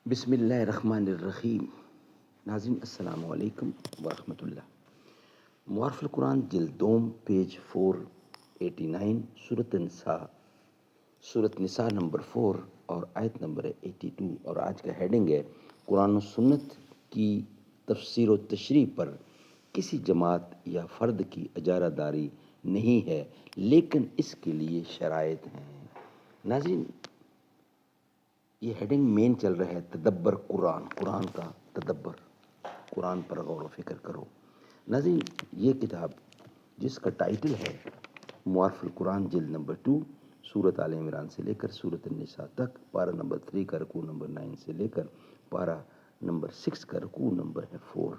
بسم اللہ الرحمن الرحیم۔ ناظرین السلام علیکم ورحمۃ اللہ۔ معارف القرآن جلد دوم پیج 489 سورت نساء نمبر 4 اور آیت نمبر 82، اور آج کا ہیڈنگ ہے قرآن و سنت کی تفسیر و تشریح پر کسی جماعت یا فرد کی اجارہ داری نہیں ہے، لیکن اس کے لیے شرائط ہیں۔ ناظرین، یہ ہیڈنگ مین چل رہا ہے تدبر قرآن کا تدبر، قرآن پر غور و فکر کرو۔ ناظرین، یہ کتاب جس کا ٹائٹل ہے معارف القرآن جلد نمبر 2، سورت آل عمران سے لے کر سورت النساء تک، پارہ نمبر 3 کا رکوع نمبر 9 سے لے کر پارہ نمبر 6 کا رکوع نمبر ہے 4۔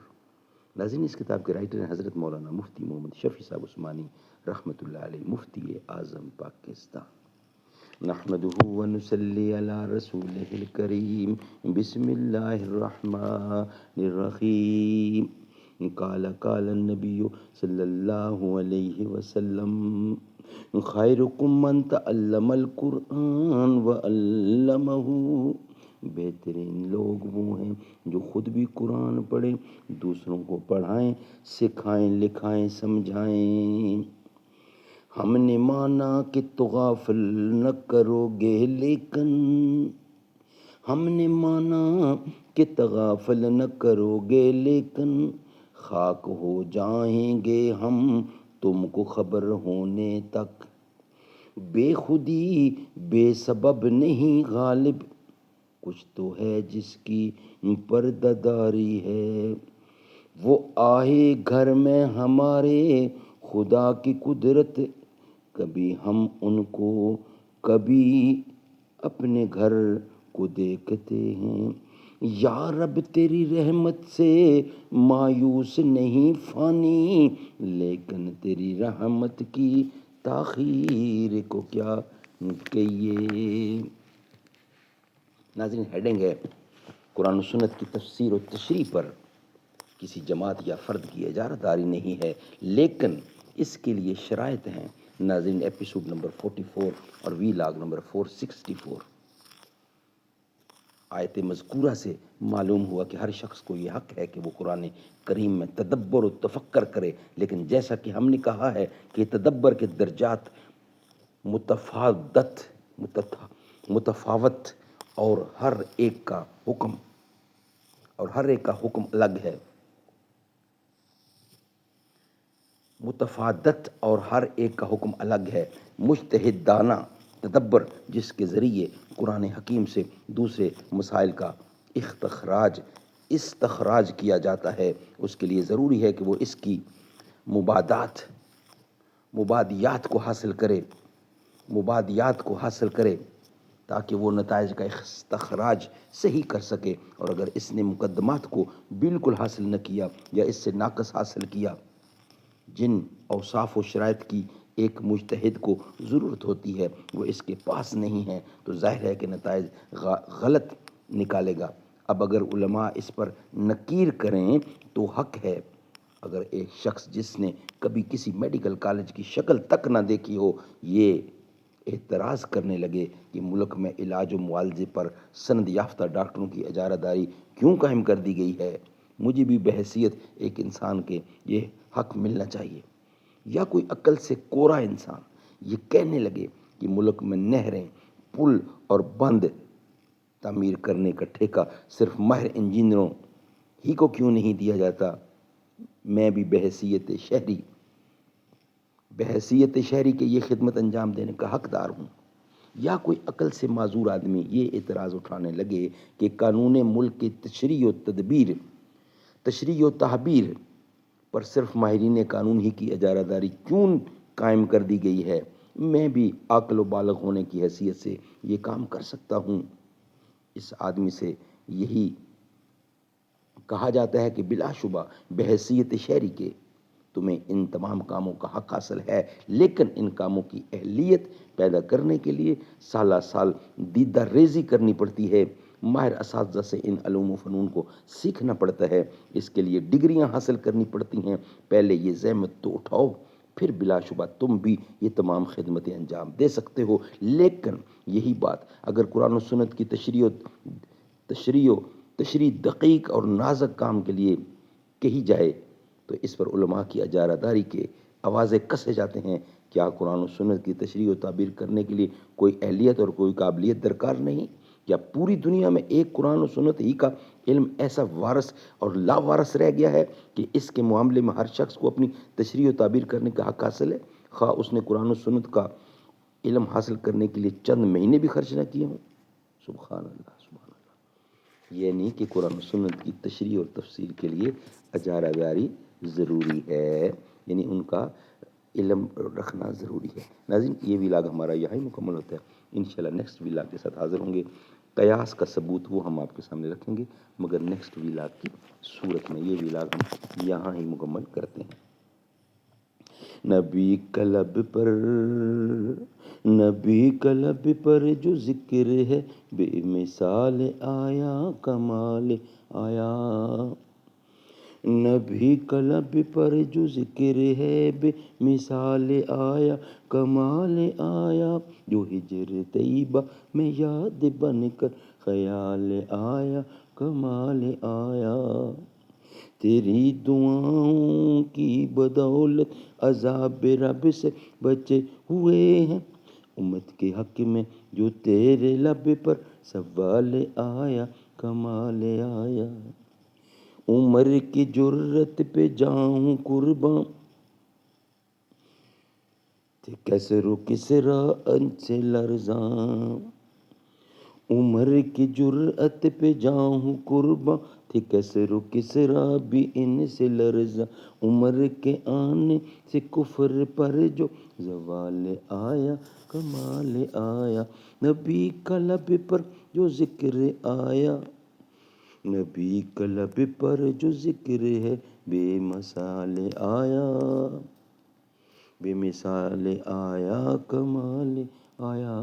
ناظرین، اس کتاب کے رائٹر ہیں حضرت مولانا مفتی محمد شفیع صاحب عثمانی رحمۃ اللہ علیہ، مفتی اعظم پاکستان۔ نحمده ونصلي على رسوله الكريم، بسم الله الرحمن الرحيم۔ قال النبي صلى الله عليه وسلم: خيركم من تعلم القرآن وعلمه۔ بہترین لوگ وہ ہیں جو خود بھی قرآن پڑھیں، دوسروں کو پڑھائیں، سکھائیں، لکھائیں، سمجھائیں۔ ہم نے مانا کہ تو غافل نہ کرو گے، لیکن ہم نے مانا کہ تغافل نہ کرو گے، لیکن خاک ہو جائیں گے ہم تم کو خبر ہونے تک۔ بے خودی بے سبب نہیں غالب، کچھ تو ہے جس کی پردہ داری ہے۔ وہ آئے گھر میں ہمارے خدا کی قدرت، کبھی ہم ان کو کبھی اپنے گھر کو دیکھتے ہیں۔ یا رب تیری رحمت سے مایوس نہیں فانی، لیکن تیری رحمت کی تاخیر کو کیا کہیے۔ ناظرین، ہیڈنگ ہے قرآن و سنت کی تفسیر و تشریح پر کسی جماعت یا فرد کی اجارہ داری نہیں ہے، لیکن اس کے لیے شرائط ہیں۔ ناظرین، ایپیسوڈ نمبر 44 اور وی لاگ نمبر 464 آیت مذکورہ سے معلوم ہوا کہ ہر شخص کو یہ حق ہے کہ وہ قرآن کریم میں تدبر و تفکر کرے، لیکن جیسا کہ ہم نے کہا ہے کہ تدبر کے درجات متفاوت اور ہر ایک کا حکم الگ ہے۔ متفادت اور ہر ایک کا حکم الگ ہے۔ مجتہدانہ تدبر جس کے ذریعے قرآن حکیم سے دوسرے مسائل کا استخراج کیا جاتا ہے، اس کے لیے ضروری ہے کہ وہ اس کی مبادیات کو حاصل کرے تاکہ وہ نتائج کا استخراج صحیح کر سکے، اور اگر اس نے مقدمات کو بالکل حاصل نہ کیا یا اس سے ناقص حاصل کیا، جن اوصاف و شرائط کی ایک مجتہد کو ضرورت ہوتی ہے وہ اس کے پاس نہیں ہے، تو ظاہر ہے کہ نتائج غلط نکالے گا۔ اب اگر علماء اس پر نکیر کریں تو حق ہے، اگر ایک شخص جس نے کبھی کسی میڈیکل کالج کی شکل تک نہ دیکھی ہو یہ اعتراض کرنے لگے کہ ملک میں علاج و معالجے پر سند یافتہ ڈاکٹروں کی اجارہ داری کیوں قائم کر دی گئی ہے، مجھے بھی بحیثیت ایک انسان کے یہ حق ملنا چاہیے۔ یا کوئی عقل سے کورا انسان یہ کہنے لگے کہ ملک میں نہریں، پل اور بند تعمیر کرنے کا ٹھیکہ صرف ماہر انجینئروں ہی کو کیوں نہیں دیا جاتا، میں بھی بحیثیت شہری کے یہ خدمت انجام دینے کا حقدار ہوں۔ یا کوئی عقل سے معذور آدمی یہ اعتراض اٹھانے لگے کہ قانون ملک کی تشریح و تحبیر پر صرف ماہرین قانون ہی کی اجارہ داری کیوں قائم کر دی گئی ہے، میں بھی عاقل و بالغ ہونے کی حیثیت سے یہ کام کر سکتا ہوں۔ اس آدمی سے یہی کہا جاتا ہے کہ بلا شبہ بحیثیت شہری کے تمہیں ان تمام کاموں کا حق حاصل ہے، لیکن ان کاموں کی اہلیت پیدا کرنے کے لیے سالہ سال دیدہ ریزی کرنی پڑتی ہے، ماہر اساتذہ سے ان علوم و فنون کو سیکھنا پڑتا ہے، اس کے لیے ڈگریاں حاصل کرنی پڑتی ہیں۔ پہلے یہ زحمت تو اٹھاؤ، پھر بلا شبہ تم بھی یہ تمام خدمتیں انجام دے سکتے ہو۔ لیکن یہی بات اگر قرآن و سنت کی تشریح تشریح دقیق اور نازک کام کے لیے کہی جائے تو اس پر علماء کی اجارہ داری کے آوازے کسے جاتے ہیں. کیا قرآن و سنت کی تشریح و تعبیر کرنے کے لیے کوئی اہلیت اور کوئی قابلیت درکار نہیں؟ یا پوری دنیا میں ایک قرآن و سنت ہی کا علم ایسا وارث اور لا وارث رہ گیا ہے کہ اس کے معاملے میں ہر شخص کو اپنی تشریح و تعبیر کرنے کا حق حاصل ہے، خواہ اس نے قرآن و سنت کا علم حاصل کرنے کے لیے چند مہینے بھی خرچ نہ کیے ہوں؟ سبحان اللہ، سبحان اللہ. یہ نہیں کہ قرآن و سنت کی تشریح اور تفسیر کے لیے اجارہ داری ضروری ہے، یعنی ان کا علم رکھنا ضروری ہے. ناظرین، یہ ولاگ ہمارا یہاں ہی مکمل ہوتا ہے. انشاءاللہ نیکسٹ ولاگ کے ساتھ حاضر ہوں گے. قیاس کا ثبوت وہ ہم آپ کے سامنے رکھیں گے، مگر نیکسٹ ولاگ کی صورت میں. یہ ولاگ ہم یہاں ہی مکمل کرتے ہیں. نبی کلب پر جو ذکر ہے بے مثال آیا کمال آیا. نبی کلب پر جو ذکر ہے بے مثال آیا کمال آیا. جو ہجر طیبہ میں یاد بن کر خیال آیا کمال آیا. تیری دعاؤں کی بدولت عذاب رب سے بچے ہوئے ہیں. امت کے حق میں جو تیرے لب پر سوال آیا کمال آیا. عمر کی جرت پہ جاؤں قرباں تھے کسر و کسرا ان سے لرزاں. عمر کی جرت پہ جاؤں قرباں تھے کسر و کسرا بھی ان سے لرزاں. عمر کے آنے سے کفر پر جو زوال آیا کمال آیا. نبی کا لب پر جو ذکر آیا، نبی کا لب پر جو ذکر ہے بے مثال آیا، بے مثال آیا کمال آیا.